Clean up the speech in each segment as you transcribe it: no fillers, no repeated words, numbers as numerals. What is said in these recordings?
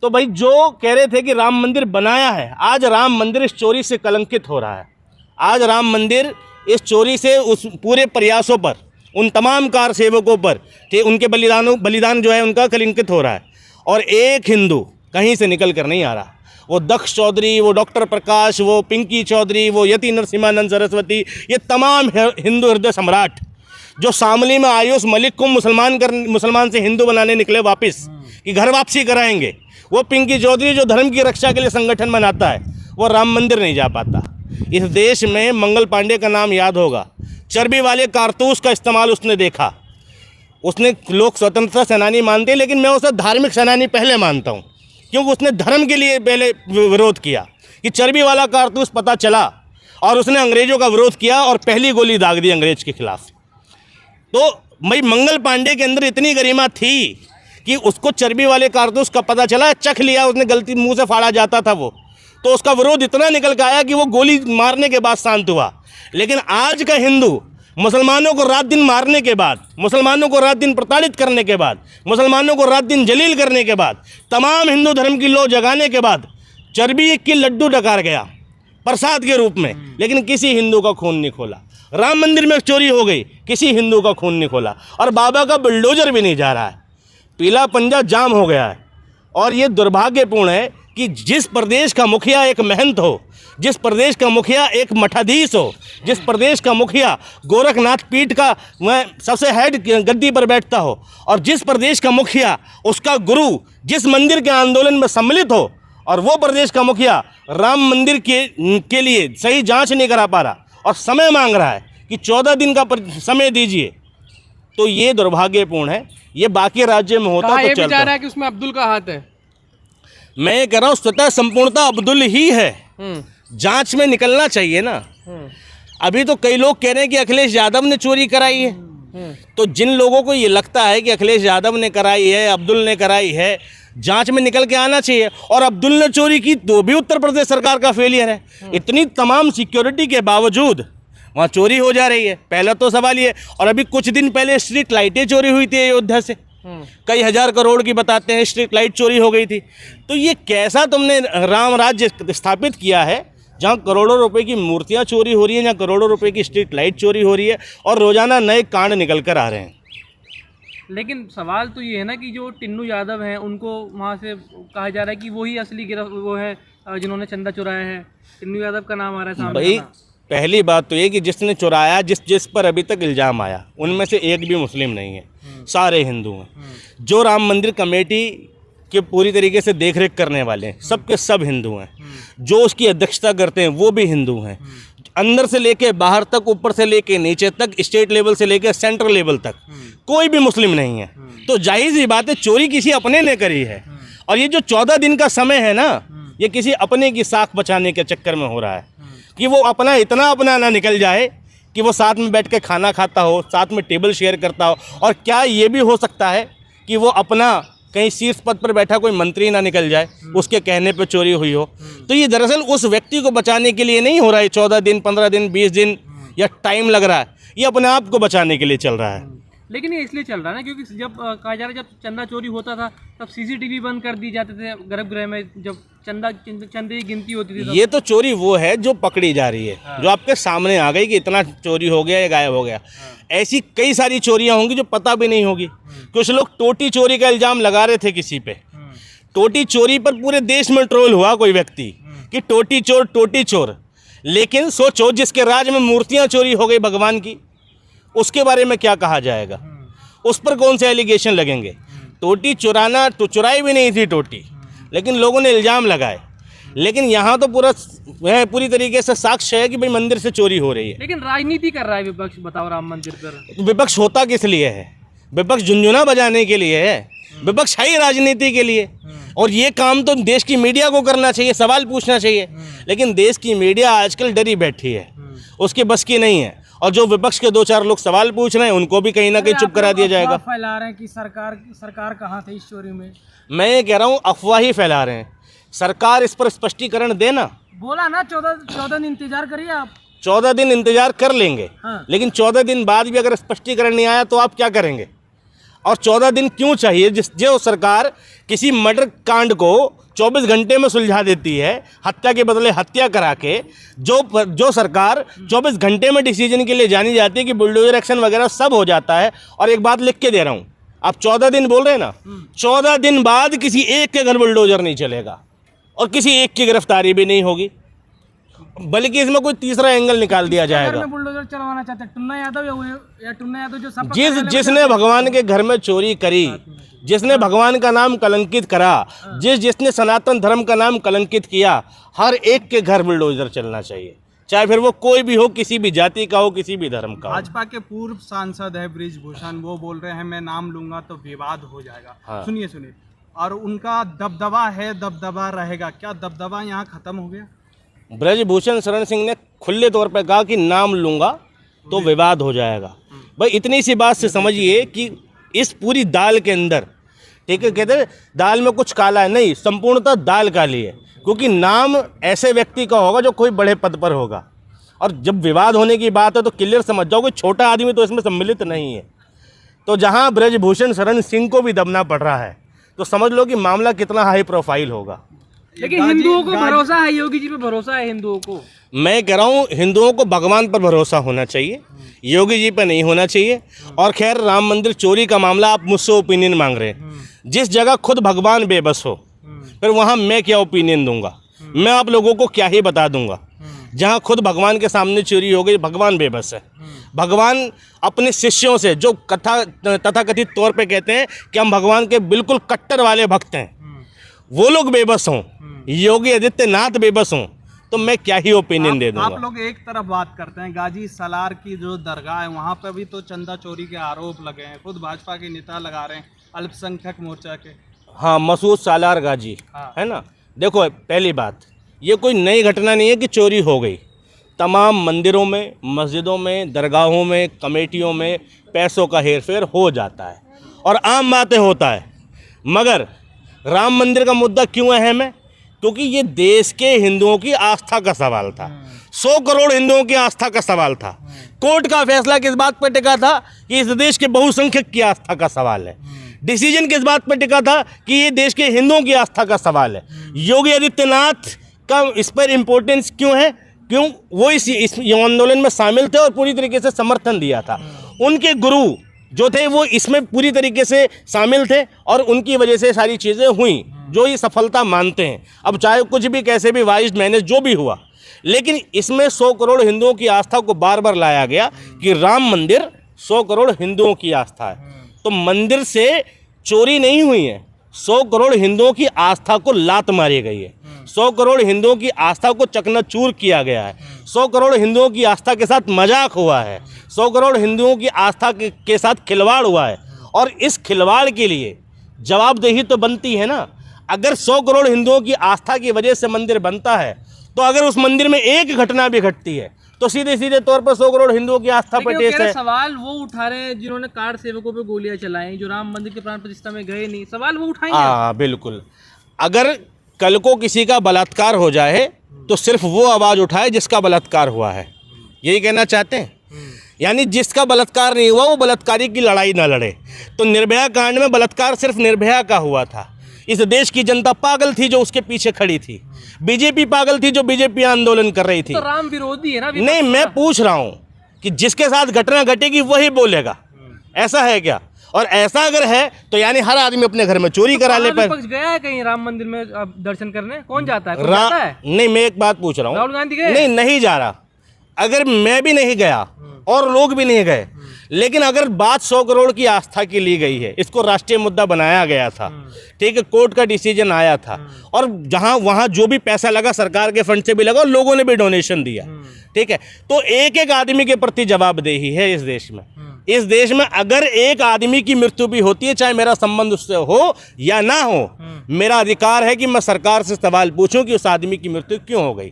तो भाई जो कह रहे थे कि राम मंदिर बनाया है, आज राम मंदिर इस चोरी से कलंकित हो रहा है। आज राम मंदिर इस चोरी से, उस पूरे प्रयासों पर, उन तमाम कार सेवकों पर उनके बलिदान जो है उनका कलंकित हो रहा है। और एक हिंदू कहीं से निकल कर नहीं आ रहा। वो दक्ष चौधरी, वो डॉक्टर प्रकाश, वो पिंकी चौधरी, वो यति नरसिम्हानंद सरस्वती, ये तमाम हिंदू हृदय सम्राट जो शामली में आयुष मलिक को मुसलमान से हिंदू बनाने निकले वापस, कि घर वापसी कराएंगे। वो पिंकी चौधरी जो धर्म की रक्षा के लिए संगठन बनाता है, वो राम मंदिर नहीं जा पाता। इस देश में मंगल पांडे का नाम याद होगा। चर्बी वाले कारतूस का इस्तेमाल उसने देखा। उसने, लोग स्वतंत्रता सेनानी मानते हैं, लेकिन मैं उसे धार्मिक सेनानी पहले मानता हूँ, क्योंकि उसने धर्म के लिए पहले विरोध किया। कि चर्बी वाला कारतूस पता चला और उसने अंग्रेज़ों का विरोध किया और पहली गोली दाग दी अंग्रेज के खिलाफ। तो भाई मंगल पांडे के अंदर इतनी गरिमा थी कि उसको चर्बी वाले कारतूस का पता चला, चख लिया उसने, गलती मुंह से फाड़ा जाता था वो, तो उसका विरोध इतना निकल के आया कि वो गोली मारने के बाद शांत हुआ। लेकिन आज का हिंदू मुसलमानों को रात दिन मारने के बाद, मुसलमानों को रात दिन प्रताड़ित करने के बाद, मुसलमानों को रात दिन जलील करने के बाद, तमाम हिंदू धर्म की लौ जगाने के बाद चर्बी की लड्डू डकार गया प्रसाद के रूप में, लेकिन किसी हिंदू का खून नहीं खोला। राम मंदिर में चोरी हो गई, किसी हिंदू का खून नहीं खोला। और बाबा का बुलडोजर भी नहीं जा रहा है, पीला पंजा जाम हो गया है। और ये दुर्भाग्यपूर्ण है कि जिस प्रदेश का मुखिया एक महंत हो, जिस प्रदेश का मुखिया एक मठाधीश हो, जिस प्रदेश का मुखिया गोरखनाथ पीठ का वह सबसे हेड गद्दी पर बैठता हो, और जिस प्रदेश का मुखिया उसका गुरु जिस मंदिर के आंदोलन में सम्मिलित हो, और वो प्रदेश का मुखिया राम मंदिर के लिए सही जांच नहीं करा पा रहा और समय मांग रहा है कि 14 दिन का समय दीजिए, तो ये दुर्भाग्यपूर्ण है। ये बाकी राज्य में होता तो चलता। जा रहा है कि उसमें अब्दुल का हाथ है। मैं ये कह रहा हूँ स्वतः संपूर्णता अब्दुल ही है। जांच में निकलना चाहिए ना। अभी तो कई लोग कह रहे हैं कि अखिलेश यादव ने चोरी कराई है। तो जिन लोगों को ये लगता है कि अखिलेश यादव ने कराई है, अब्दुल ने कराई है, जांच में निकल के आना चाहिए। और अब्दुल ने चोरी की तो भी उत्तर प्रदेश सरकार का फेलियर है। इतनी तमाम सिक्योरिटी के बावजूद वहाँ चोरी हो जा रही है, पहला तो सवाल ये। और अभी कुछ दिन पहले स्ट्रीट लाइटें चोरी हुई थी अयोध्या से, कई हजार करोड़ की बताते हैं स्ट्रीट लाइट चोरी हो गई थी। तो ये कैसा तुमने राम राज्य स्थापित किया है जहाँ करोड़ों रुपए की मूर्तियाँ चोरी हो रही हैं, जहाँ करोड़ों रुपए की स्ट्रीट लाइट चोरी हो रही है, और रोजाना नए कांड निकल कर आ रहे हैं। लेकिन सवाल तो ये है ना कि जो टिन्नू यादव हैं उनको वहाँ से कहा जा रहा है कि वही असली वो है जिन्होंने चंदा चुराया है। टिन्नू यादव का नाम आ रहा है सामने। भाई पहली बात तो ये कि जिसने चुराया, जिस पर अभी तक इल्ज़ाम आया, उनमें से एक भी मुस्लिम नहीं है, सारे हिंदू हैं। जो राम मंदिर कमेटी के पूरी तरीके से देखरेख करने वाले हैं, सब के सब हिंदू हैं। जो उसकी अध्यक्षता करते हैं वो भी हिंदू हैं। अंदर से लेके बाहर तक, ऊपर से लेके नीचे तक, स्टेट लेवल से लेके सेंट्रल लेवल तक कोई भी मुस्लिम नहीं है। तो जाहिर सी बात है चोरी किसी अपने ने करी है। और ये जो 14 दिन का समय है ना, ये किसी अपने की साख बचाने के चक्कर में हो रहा है कि वो अपना इतना अपना ना निकल जाए कि वो साथ में बैठ के खाना खाता हो, साथ में टेबल शेयर करता हो। और क्या ये भी हो सकता है कि वो अपना कहीं शीर्ष पद पर बैठा कोई मंत्री ना निकल जाए, उसके कहने पे चोरी हुई हो। तो ये दरअसल उस व्यक्ति को बचाने के लिए नहीं हो रहा है। 14 दिन, 15 दिन, 20 दिन या टाइम लग रहा है, ये अपने आप को बचाने के लिए चल रहा है। लेकिन ये इसलिए चल रहा है ना क्योंकि जब कहा जा रहा है जब चंदा चोरी होता था तब सीसीटीवी बंद कर दी जाते थे गर्भगृह में, जब चंदे की गिनती होती थी। ये तो चोरी वो है जो पकड़ी जा रही है। हाँ। जो आपके सामने आ गई कि इतना चोरी हो गया या गायब हो गया। हाँ। ऐसी कई सारी चोरियां होंगी जो पता भी नहीं होगी। कुछ लोग टोटी चोरी का इल्जाम लगा रहे थे किसी पे। टोटी चोरी पर पूरे देश में ट्रोल हुआ कोई व्यक्ति कि टोटी चोर। लेकिन सोचो जिसके राज में मूर्तियां चोरी हो गई भगवान की, उसके बारे में क्या कहा जाएगा? उस पर कौन से एलिगेशन लगेंगे? टोटी चुराना तो चुराई भी नहीं थी टोटी, लेकिन लोगों ने इल्ज़ाम लगाए। लेकिन यहाँ तो पूरी तरीके से साक्ष्य है कि भाई मंदिर से चोरी हो रही है। लेकिन राजनीति कर रहा है विपक्ष, बताओ राम मंदिर पर। विपक्ष होता किस लिए है? विपक्ष झुनझुना बजाने के लिए है। विपक्ष है ही राजनीति के लिए। और ये काम तो देश की मीडिया को करना चाहिए, सवाल पूछना चाहिए। लेकिन देश की मीडिया आजकल डरी बैठी है, उसके बस की नहीं है। और जो विपक्ष के 2-4 लोग सवाल पूछ रहे हैं उनको भी कहीं ना कहीं चुप करा दिया जाएगा। फैला रहे हैं कि सरकार कहाँ थी इस चोरी में। मैं ये कह रहा हूँ अफवाह ही फैला रहे हैं। सरकार इस पर स्पष्टीकरण देना। बोला ना 14 दिन इंतजार करिए आप। 14 दिन इंतजार कर लेंगे। हाँ। लेकिन 14 दिन बाद भी अगर स्पष्टीकरण नहीं आया तो आप क्या करेंगे? और 14 दिन क्यों चाहिए? जो सरकार किसी मर्डर कांड को 24 घंटे में सुलझा देती है, हत्या के बदले हत्या करा के। जो सरकार 24 घंटे में डिसीजन के लिए जानी जाती है कि बुलडोजर एक्शन वगैरह सब हो जाता है। और एक बात लिख के दे रहा हूँ, आप 14 दिन बोल रहे हैं ना, 14 दिन बाद किसी एक के घर बुलडोजर नहीं चलेगा और किसी एक की गिरफ्तारी भी नहीं होगी, बल्कि इसमें कोई तीसरा एंगल निकाल दिया जाएगा। बुलडोजर चलवाना चाहते हैं टुन्ना यादव या टुन्ना यादव जो सब जिसने भगवान के घर में चोरी करी, जिसने भगवान का नाम कलंकित करा, जिसने सनातन धर्म का नाम कलंकित किया, हर एक के घर बुलडोजर चलना चाहिए, चाहे फिर वो कोई भी हो, किसी भी जाति का हो, किसी भी धर्म का हो। भाजपा के पूर्व सांसद है बृजभूषण, वो बोल रहे हैं मैं नाम लूंगा तो विवाद हो जाएगा। हाँ। सुनिए और उनका दबदबा है, दबदबा रहेगा, क्या दबदबा यहाँ खत्म हो गया? बृजभूषण शरण सिंह ने खुले तौर पर कहा कि नाम लूंगा तो विवाद हो जाएगा। भाई इतनी सी बात से समझिए कि इस पूरी दाल के अंदर, ठीक है, कहते हैं दाल में कुछ काला है, नहीं, संपूर्णतः दाल काली है, क्योंकि नाम ऐसे व्यक्ति का होगा जो कोई बड़े पद पर होगा। और जब विवाद होने की बात है तो क्लियर समझ जाओ कि छोटा आदमी तो इसमें सम्मिलित नहीं है। तो जहां बृजभूषण शरण सिंह को भी दबना पड़ रहा है तो समझ लो कि मामला कितना हाई प्रोफाइल होगा। लेकिन हिंदुओं को भरोसा है, योगी जी पे भरोसा है हिंदुओं को। मैं कह रहा हूँ हिंदुओं को भगवान पर भरोसा होना चाहिए, योगी जी पर नहीं होना चाहिए। और खैर राम मंदिर चोरी का मामला आप मुझसे ओपिनियन मांग रहे हैं, जिस जगह खुद भगवान बेबस हो फिर वहाँ मैं क्या ओपिनियन दूंगा? मैं आप लोगों को क्या ही बता दूंगा? जहाँ खुद भगवान के सामने चोरी हो गई, भगवान बेबस है। भगवान अपने शिष्यों से जो तथाकथित तौर पे कहते हैं कि हम भगवान के बिल्कुल कट्टर वाले भक्त हैं, वो लोग बेबस हों, योगी आदित्यनाथ बेबस हों, तो मैं क्या ही ओपिनियन दे दूंगा। आप लोग एक तरफ बात करते हैं, गाजी सलार की जो दरगाह है वहाँ पे भी तो चंदा चोरी के आरोप लगे हैं, खुद भाजपा के नेता लगा रहे हैं, अल्पसंख्यक मोर्चा के। हाँ, मसूद सालार गाजी, हाँ। है ना। देखो पहली बात, ये कोई नई घटना नहीं है कि चोरी हो गई। तमाम मंदिरों में, मस्जिदों में, दरगाहों में, कमेटियों में पैसों का हेरफेर हो जाता है और आम बातें होता है। मगर राम मंदिर का मुद्दा क्यों अहम है? क्योंकि ये देश के हिंदुओं की आस्था का सवाल था, 100 करोड़ हिंदुओं की आस्था का सवाल था। कोर्ट का फैसला किस बात पर टिका था कि इस देश के बहुसंख्यक की आस्था का सवाल है। डिसीजन किस बात पर टिका था कि ये देश के हिंदुओं की आस्था का सवाल है। योगी आदित्यनाथ का इस पर इम्पोर्टेंस क्यों है? क्यों वो इस आंदोलन में शामिल थे और पूरी तरीके से समर्थन दिया था। उनके गुरु जो थे वो इसमें पूरी तरीके से शामिल थे और उनकी वजह से सारी चीज़ें हुई जो ये सफलता मानते हैं। अब चाहे कुछ भी कैसे भी वाइज मैनेज जो भी हुआ, लेकिन इसमें 100 करोड़ हिंदुओं की आस्था को बार बार लाया गया कि राम मंदिर 100 करोड़ हिंदुओं की आस्था है। तो मंदिर से चोरी नहीं हुई है, 100 करोड़ हिंदुओं की आस्था को लात मारी गई है, 100 करोड़ हिंदुओं की आस्था को चकनाचूर किया गया है, 100 करोड़ हिंदुओं की आस्था के साथ मजाक हुआ है, 100 करोड़ हिंदुओं की आस्था के साथ खिलवाड़ हुआ है। और इस खिलवाड़ के लिए जवाबदेही तो बनती है ना। अगर 100 करोड़ हिंदुओं की आस्था की वजह से मंदिर बनता है तो अगर उस मंदिर में एक घटना भी घटती है तो सीधे सीधे तौर पर 100 करोड़ हिंदुओं की आस्था पर ठेस है। सवाल वो उठा रहे हैं जिन्होंने कार सेवकों पे गोलियां चलाई, जो राम मंदिर के प्राण प्रतिष्ठा में गए नहीं, सवाल वो उठाएंगे। हाँ बिल्कुल, अगर कल को किसी का बलात्कार हो जाए तो सिर्फ वो आवाज़ उठाए जिसका बलात्कार हुआ है, यही कहना चाहते हैं। यानी जिसका बलात्कार नहीं हुआ वो बलात्कारी की लड़ाई ना लड़े। तो निर्भया कांड में बलात्कार सिर्फ निर्भया का हुआ था। इस देश की जनता पागल थी जो उसके पीछे खड़ी थी, बीजेपी पागल थी जो बीजेपी आंदोलन कर रही थी। तो राम विरोधी है ना। नहीं, मैं पूछ रहा हूँ कि जिसके साथ घटना घटेगी वही बोलेगा, ऐसा है क्या? और ऐसा अगर है तो यानी हर आदमी अपने घर में चोरी करा ले। पर गया है कहीं राम मंदिर में दर्शन करने? कौन जाता है? कोई जाता है? नहीं, मैं एक बात पूछ रहा हूँ, राहुल गांधी गए? नहीं जा रहा। अगर मैं भी नहीं गया और लोग भी नहीं गए, लेकिन अगर बात 100 करोड़ की आस्था की ली गई है, इसको राष्ट्रीय मुद्दा बनाया गया था, ठीक है, कोर्ट का डिसीजन आया था और जहां वहां जो भी पैसा लगा सरकार के फंड से भी लगा और लोगों ने भी डोनेशन दिया, ठीक है, तो एक एक आदमी के प्रति जवाबदेही है इस देश में। इस देश में अगर एक आदमी की मृत्यु भी होती है, चाहे मेरा संबंध उससे हो या ना हो, मेरा अधिकार है कि मैं सरकार से सवाल पूछूं कि उस आदमी की मृत्यु क्यों हो गई।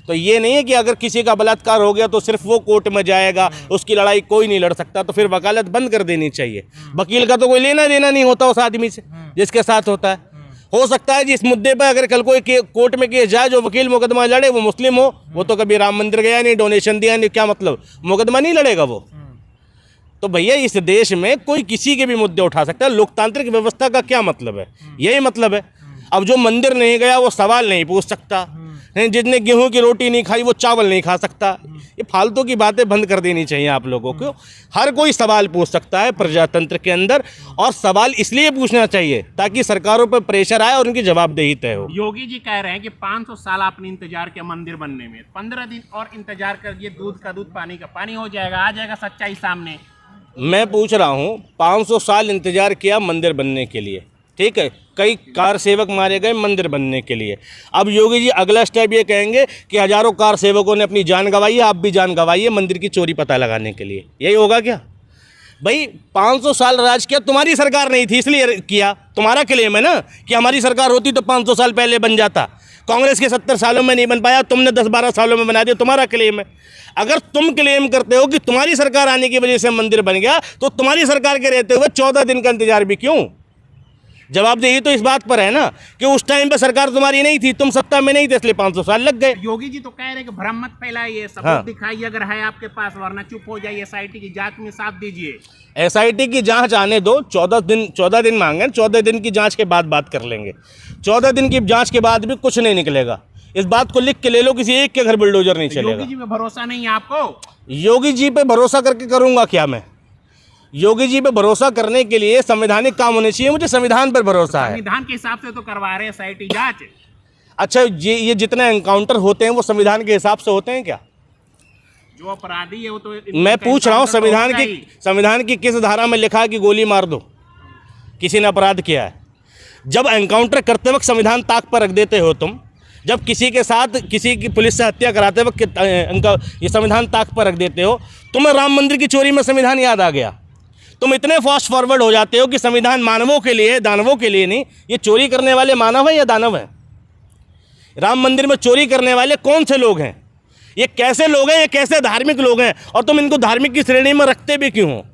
तो ये नहीं है कि अगर किसी का बलात्कार हो गया तो सिर्फ वो कोर्ट में जाएगा, उसकी लड़ाई कोई नहीं लड़ सकता, तो फिर वकालत बंद कर देनी चाहिए। वकील का तो कोई लेना देना नहीं होता उस आदमी से जिसके साथ होता है। हो सकता है जिस मुद्दे पर अगर कल कोई कोर्ट में केस जाए, जो वकील मुकदमा लड़े वो मुस्लिम हो, वो तो कभी राम मंदिर गया नहीं, डोनेशन दिया नहीं, क्या मतलब मुकदमा नहीं लड़ेगा वो? तो भैया इस देश में कोई किसी के भी मुद्दे उठा सकता है। लोकतांत्रिक व्यवस्था का क्या मतलब है? यही मतलब है। अब जो मंदिर नहीं गया वो सवाल नहीं पूछ सकता, जिसने गेहूं की रोटी नहीं खाई वो चावल नहीं खा सकता। ये फालतू की बातें बंद कर देनी चाहिए आप लोगों को। हर कोई सवाल पूछ सकता है प्रजातंत्र के अंदर, और सवाल इसलिए पूछना चाहिए ताकि सरकारों पर प्रेशर आए और उनकी जवाबदेही तय हो। योगी जी कह रहे हैं कि 500 साल आपने इंतजार किया मंदिर बनने में, 15 दिन और इंतजार करिए, दूध का दूध पानी का पानी हो जाएगा, आ जाएगा सच्चाई सामने। मैं पूछ रहा हूँ 500 साल इंतजार किया मंदिर बनने के लिए, ठीक है, कई कार सेवक मारे गए मंदिर बनने के लिए। अब योगी जी अगला स्टेप ये कहेंगे कि हजारों कार सेवकों ने अपनी जान गंवाई है, आप भी जान गंवाइए मंदिर की चोरी पता लगाने के लिए। यही होगा क्या? भाई 500 साल राज किया, तुम्हारी सरकार नहीं थी इसलिए किया, तुम्हारा क्लेम है ना कि हमारी सरकार होती तो 500 साल पहले बन जाता। कांग्रेस के 70 सालों में नहीं बन पाया, तुमने 10-12 सालों में बना दिया, तुम्हारा क्लेम है। अगर तुम क्लेम करते हो कि तुम्हारी सरकार आने की वजह से मंदिर बन गया, तो तुम्हारी सरकार के रहते हुए 14 दिन का इंतजार भी क्यों? जवाबदेही तो इस बात पर है ना कि उस टाइम पे सरकार तुम्हारी नहीं थी, तुम सत्ता में नहीं थे, इसलिए 500 साल लग गए। योगी जी तो कह रहे हैं कि भ्रम मत फैलाइए, सबूत हाँ। दिखाइए अगर है आपके पास, वरना चुप हो जाइए, SIT की जांच में साथ दीजिए। SIT की जांच आने दो, 14 दिन मांगे, 14 दिन की जांच के बाद बात कर लेंगे। 14 दिन की जांच के बाद भी कुछ नहीं निकलेगा। इस बात को लिख के ले लो, किसी एक के घर बुलडोजर नहीं चलेगा। योगी जी पे भरोसा नहीं है आपको? योगी जी पे भरोसा करके करूंगा क्या मैं? योगी जी पे भरोसा करने के लिए संवैधानिक काम होने चाहिए, मुझे संविधान पर भरोसा है। संविधान के हिसाब से तो करवा रहे हैं SIT जांच। अच्छा, ये जितने एनकाउंटर होते हैं वो संविधान के हिसाब से होते हैं क्या? जो अपराधी है वो तो, मैं पूछ रहा हूँ encounter तो संविधान की किस धारा में लिखा है कि गोली मार दो किसी ने अपराध किया है? जब एनकाउंटर करते वक्त संविधान ताक पर रख देते हो तुम, जब किसी के साथ किसी की पुलिस से हत्या कराते वक्त इनका ये संविधान ताक पर रख देते हो, तुम्हें राम मंदिर की चोरी में संविधान याद आ गया। तुम इतने फास्ट फॉरवर्ड हो जाते हो कि संविधान मानवों के लिए, दानवों के लिए नहीं। ये चोरी करने वाले मानव हैं या दानव हैं? राम मंदिर में चोरी करने वाले कौन से लोग हैं? ये कैसे लोग हैं? ये कैसे धार्मिक लोग हैं? और तुम इनको धार्मिक की श्रेणी में रखते भी क्यों हो?